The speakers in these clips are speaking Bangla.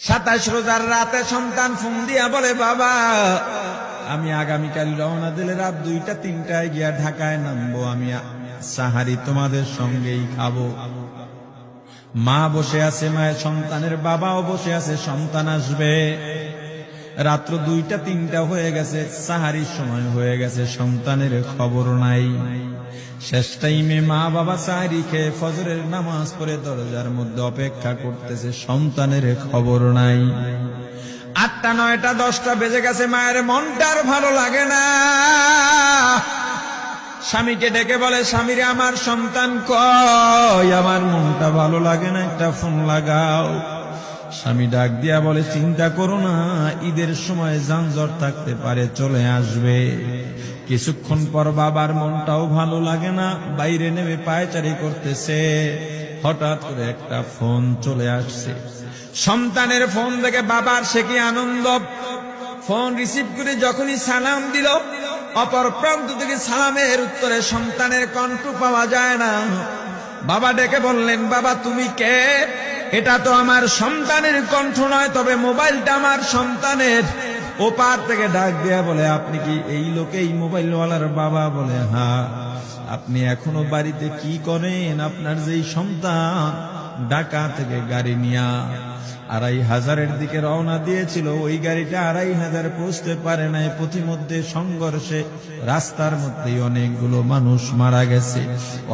27 রোজার রাতে সন্তান ফোন দিয়া বলে, বাবা আমি আগামীকাল রওনা দিলে রাত 2টা-3টায় গিয়া ঢাকায় নামবো, আমি সাহারি তোমাদের সঙ্গেই খাবো। মা বসে আছে, মায়ের সন্তানের বাবাও বসে আছে, সন্তান আসবে। রাত্র 2টা-3টা হয়ে গেছে, সাহারির সময় হয়ে গেছে, সন্তানের খবর নাই। শেষ টাইমে মা বাবা সাহারি খেয়ে ফজরের নামাজ পড়ে দরজার মধ্যে অপেক্ষা করতেছে, সন্তানের খবর নাই। 8টা, 9টা, 10টা বেজে গেছে, মায়ের মনটা আর ভালো লাগে না। স্বামীকে ডেকে বলে, স্বামীরে আমার সন্তান কই, আমার মনটা ভালো লাগে না, একটা ফোন লাগাও। স্বামী ডাক দিয়া বলে, চিন্তা করো না, ঈদের সময় যানজট থাকতে পারে, চলে আসবে। কিছুক্ষণ পর বাবার মনটাও ভালো লাগে না, বাইরে নেমে পায়চারি করতেছে। হঠাৎ করে একটা ফোন চলে আসছে। সন্তানের ফোন দেখে বাবার সে কি আনন্দ। ফোন রিসিভ করে যখনই সালাম দিল, অপর প্রান্ত থেকে সালামের উত্তরে সন্তানের কণ্ঠ পাওয়া যায় না। বাবা ডেকে বললেন, বাবা তুমি কে? এটা তো আমার সন্তানের কণ্ঠ নয়, তবে মোবাইলটা আমার সন্তানের। ওপার থেকে ডাক দেয়া বলে, আপনি কি এই লোকে, এই মোবাইলওয়ালার বাবা? বলে, হ্যাঁ। আপনি এখনো বাড়িতে কি করেন? আপনার যেই সন্তান ঢাকা থেকে গাড়ি নিয়া 2500-এর দিকে রওনা দিয়েছিল, ওই গাড়িটা 2500 পৌঁছতে পারে নাই। পথিমধ্যে সংঘর্ষে রাস্তার মধ্যেই অনেকগুলো মানুষ মারা গেছে,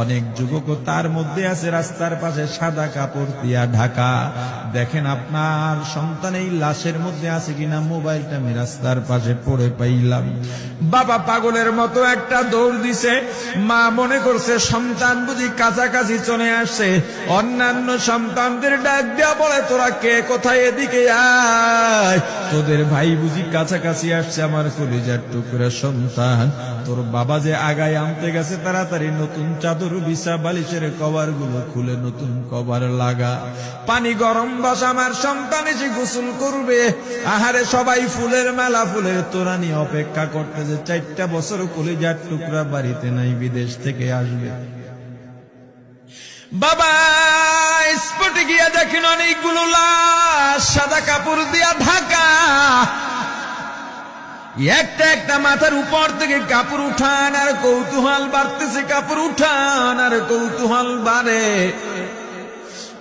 অনেক যুবকও তার মধ্যে আছে। রাস্তার পাশে সাদা কাপড় দিয়া ঢাকা। দেখেন আপনার সন্তান এই লাশের মধ্যে আছে কিনা। মোবাইলটা আমি রাস্তার পাশে পড়ে পাইলাম। বাবা পাগলের মতো একটা দৌড় দিছে। মা মনে করছে সন্তান বুঝি কাছাকাছি চলে আসছে। অন্যান্য সন্তানদের ডাক দেয়া বলে, তোরা কে, কোথায়, এদিকে আয়, তোদের ভাই বুঝি কাছাকাছি আসছে। আমার কলিজার টুকরা সন্তান, তোর বাবা যে আগায় আনতে গেছে, তাড়াতাড়ি নতুন চাদর বিছা, বালিশের কভার গুলো খুলে নতুন কভার লাগা, পানি গরম বস, আমার সন্তান এসে গোসল করবে। আহারে সবাই ফুলের মেলা, ফুলের তোড়া নিয়ে অপেক্ষা করতেছে। 4টা বছর কলিজার টুকরা বাড়িতে নাই, বিদেশ থেকে আসবে। বাবা স্পটে গিয়া দেখেন অনেকগুলো লাশ সাদা কাপড় দিয়া ঢাকা। একটা একটা মাথার উপর থেকে কাপড় উঠান আর কৌতূহল বাড়তেছে, কাপড় উঠান আর কৌতূহল বাড়ে।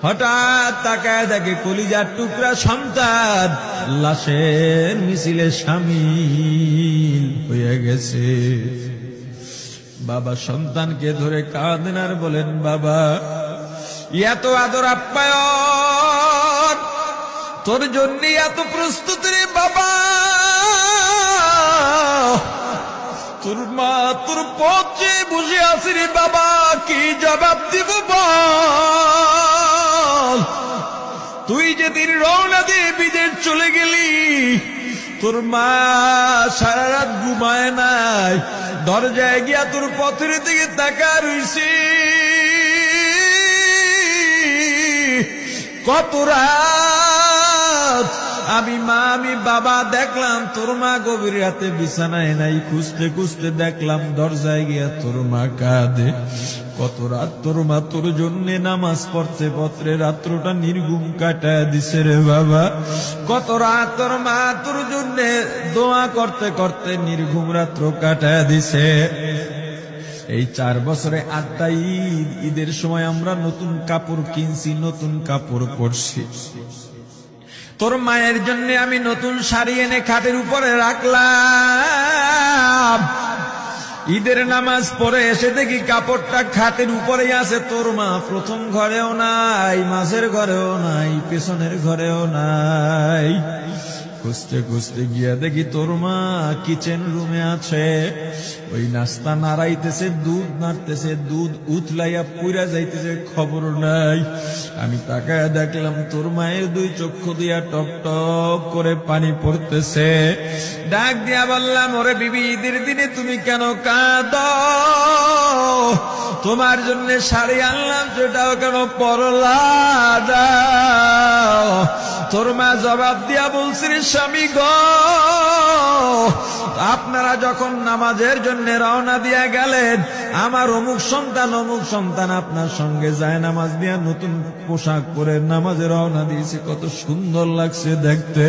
হঠাৎ তাকায় দেখে কলিজার টুকরা সন্তান লাশের মিছিলে শামিল হয়ে গেছে। বাবা সন্তানকে ধরে কাঁদেন আর বলেন, বাবা এত আদর আপ্যায়ন তোর জন্য, এত প্রস্তুতি রে বাবা। তোর মা তোর পথে বসে আছে রে বাবা, কি জবাব দিব বল? তুই যেদিন রওনা দিয়ে বিদেশ চলে গেলি, তোর মা সারা রাত ঘুমায় নাই, দরজায় গিয়া তোর পথের দিকে তাকা রইছি। কত রাত আমি মা, আমি বাবা দেখলাম তোর মা গভীর রাতে বিছানায় নাই। খুঁজতে খুঁজতে দেখলাম দরজায় গিয়া তোর মা কাঁদে। কত রাত তোর মা তোর জন্য নামাজ পড়তে পড়তে রাত্রটা নির্ঘুম কাটায় দিছে রে বাবা। কত রাত তোর মা তোর জন্য দোয়া করতে করতে নির্ঘুম রাত্র কাটায় দিছে। এই 4 বছরে 8টা ঈদ, ঈদের সময় আমরা নতুন কাপড় কিনছি, নতুন কাপড় পরছি। তোর মায়ের জন্য আমি নতুন শাড়ি এনে খাটের উপরে রাখলাম। ঈদের নামাজ পড়ে এসে দেখি কাপড়টা খাটের উপরেই আছে। তোর মা প্রথম ঘরেও নাই, মাঝের ঘরেও নাই, পেছনের ঘরেও নাই। খুঁজতে খুঁজতে গিয়া দেখি তোর মা কিচেন রুমে আছে। ওই নাস্তা নাড়াইতেছে, দুধ নাড়তেছে, দুধ উতলাইয়া পুইরা যাইতেছে, খবর নাই। আমি তাকায় দেখলাম তোর মায়ের 2 চক্ষু দিয়া টপ টপ করে পানি পড়তেছে। ডাক দিয়া বললাম, ওরে বিবি, ঈদের দিনে তুমি কেন কাঁদো? তোমার জন্য শাড়ি আনলাম, সেটাও কেন পরলা না? তোর মা জবাব দিয়া বলছি, স্বামী গো, আপনারা যখন নামাজের জন্য রওনা দিয়া গেলেন, আমার অমুক সন্তান আপনার সঙ্গে যায় নামাজ দিয়া নতুন পোশাক পরে নামাজে রওনা দিয়েছে, কত সুন্দর লাগছে দেখতে।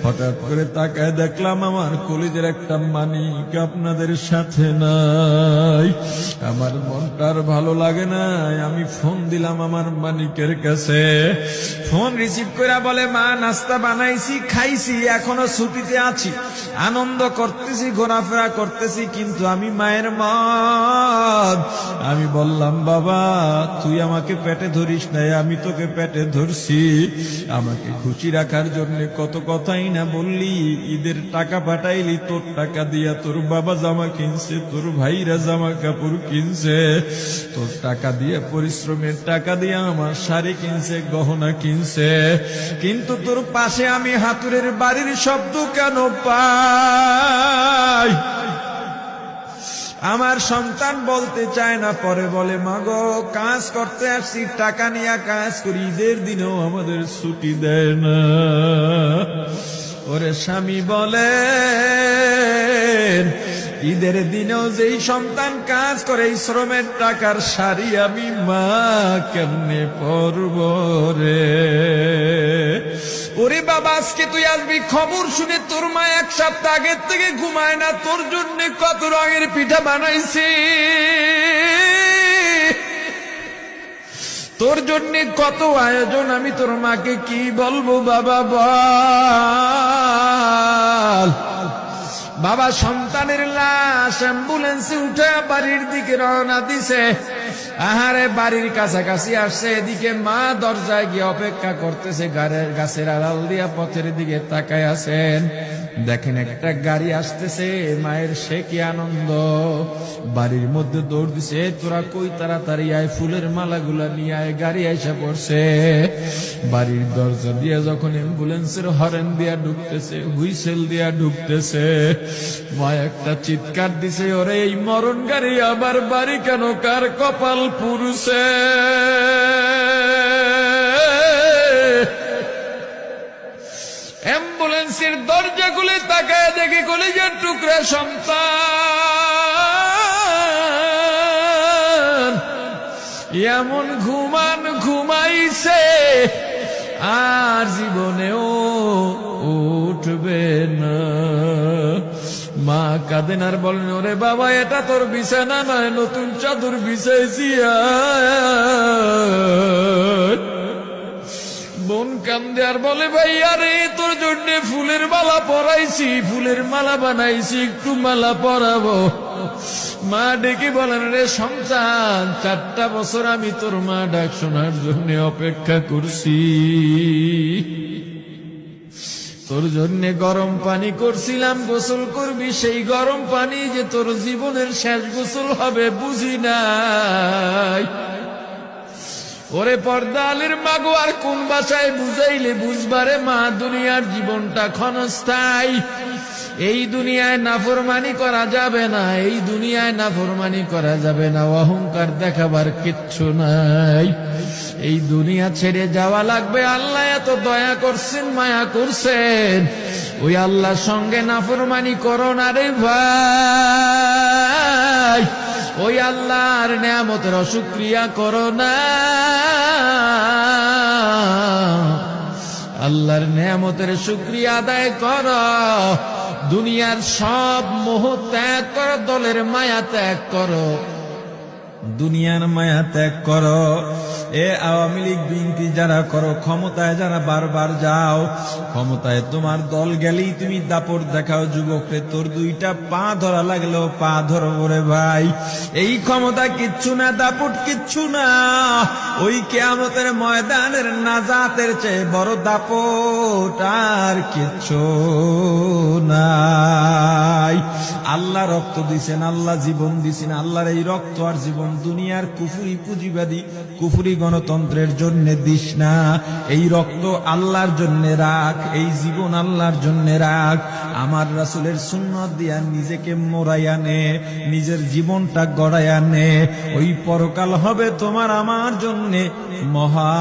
হঠাৎ করে তাকায় দেখলাম আমার কলিজের একটা মানিক আপনাদের সাথে নাই। আমার মনটার ভালো লাগে নাই। আমি ফোন দিলাম আমার মানিকের কাছে, ফোন রিসিভ করে বলে, মা নাস্তা বানাইছি, খাইছি, এখনো ছুটিতে আছি, আনন্দ করতেছি, ঘোরাফেরা করতেছি, কিন্তু আমি মায়ের মন। আমি বললাম, বাবা তুই আমাকে পেটে ধরিস নাই, আমি তোকে পেটে ধরছি। আমাকে খুশি রাখার জন্য কত কথাই না বললি, ঈদের টাকা পাঠাইলি, তোর টাকা দিয়া তোর বাবা জামা কিনছে, তোর ভাইরা জামা কাপড় কিনছে, তোর টাকা দিয়ে পরিশ্রমের টাকা দিয়ে আমার শাড়ি কিনছে, গহনা কিনছে, কিন্তু তোর পাশে আমি হাতুড়ের বাড়ির শব্দ কেন পাই? আমার সন্তান বলতে চায় না, পরে বলে, মাগো কাজ করতে আসছি, টাকা নিয়ে কাজ করি, ঈদের দিনেও আমাদের ছুটি দেয় না। ওরে স্বামী বলে, ঈদের দিনেও যেই সন্তান কাজ করে, এই শ্রমের টাকার শাড়ি আমি মা কেমনে পরব রে? ওরে বাবা, আজকে তুই আসবি, খবর শুনে তোর মা এক সপ্তাহ আগের থেকে ঘুমায় না, তোর জন্য কত রঙের পিঠা বানাইছি, তোর জন্য কত আয়োজন, আমি তোর মাকে কি বলবো বাবা বল। বাবা সন্তানের লাশ অ্যাম্বুলেন্সে উঠে বাড়ির দিকে রওনা দিছে। আহারে বাড়ির কাছাকাছি আসছে, এদিকে মা দরজায় গিয়ে অপেক্ষা করতেছে, গাছের আড়াল দিয়া পথের দিকে তাকায় আছেন। দেখেন একটা গাড়ি আসতেছে, মায়ের সে কি আনন্দ, বাড়ির মধ্যে দৌড় দিছে, তোরা কই তাড়াতাড়ি আয়, ফুলের মালাগুলা নিয়ে আয়, গাড়ি এসে পড়ছে। বাড়ির দরজা দিয়ে যখন অ্যাম্বুলেন্সের হরেন দিয়া ঢুকতেছে, হুইসেল দিয়া ঢুকতেছে, মা একটা চিৎকার দিছে, ওরে এই মরণ গাড়ি আবার বাড়ি কেন, কার কপাল পুরুষে? অ্যাম্বুলেন্সের দরজা খুলে তাকায় দেখি কলিজার টুকরা সন্তান এমন ঘুমাইছে, আর জীবনেও উঠবে না। মা কাঁদেন আর বলেন, ওরে বাবা এটা তোর বিছানা নয়, নতুন চাদর বিছাইছি। বোন কান্দে আর বলে, ভাই আরে তোর জন্য ফুলের মালা পরাইছি, ফুলের মালা বানাইছি, একটু মালা পরাবো। মা ডেকে বলেন, রে সন্তান, 4টা বছর আমি তোর মা ডাক শোনার জন্য অপেক্ষা করছি, তোর জন্য গরম পানি করছিলাম, গোসল করবি, সেই গরম পানি যে তোর জীবনের শেষ গোসল হবে বুঝি নাই। ওরে পর্দালের মাগো, আর কোন ভাষায় বুঝাইলে বুঝবারে মা, দুনিয়ার জীবনটা ক্ষণস্থায়ী, এই দুনিয়ায় নাফরমানি করা যাবে না, এই দুনিয়ায় নাফরমানি করা যাবে না, অহংকার দেখাবার কিচ্ছু নাই, এই দুনিয়া ছেড়ে যাওয়া লাগবে। আল্লাহ এত দয়া করছেন, মায়া করছেন, ওই আল্লাহর সঙ্গে নাফরমানি করো না রে ভাই, ওই আল্লাহর নেয়ামতের অশুকরিয়া করো না, আল্লাহর নেয়ামতের শুকরিয়া আদায় করো, দুনিয়ার সব মোহ ত্যাগ করো, দলের মায়া ত্যাগ করো, দুনিয়ার মায়া ত্যাগ করো। এ আওয়ামী লীগ বিএনপি যারা করো, ক্ষমতায় যারা বারবার যাও, ক্ষমতায় তোমার দল গেলেই তুমি দাপট দেখাও, যুবকরে তোর 2টা পা ধরা লাগলেও পা ধরো রে ভাই, এই ক্ষমতা কিচ্ছু না, দাপট কিচ্ছু না, ওই কিয়ামতের ময়দানের নাজাতের চেয়ে বড় দাপট আর কিচ্ছু নাই। আল্লাহ রক্ত দিছেন, আল্লাহ জীবন দিছেন, আল্লাহর এই রক্ত আর জীবন দুনিয়ার কুফরি পুঁজিবাদী কুফরি গণতন্ত্রের জন্য দিস না, এই রক্ত আল্লাহর জন্য রাখ, এই জীবন আল্লাহর জন্য রাখ। আমার রাসূলের সুন্নাত দিয়া নিজেকে মোড়াইয়া নে, নিজের জীবনটা গড়াইয়া নে, ওই পরকাল হবে তোমার আমার জন্য মহা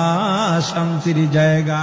শান্তির জায়গা।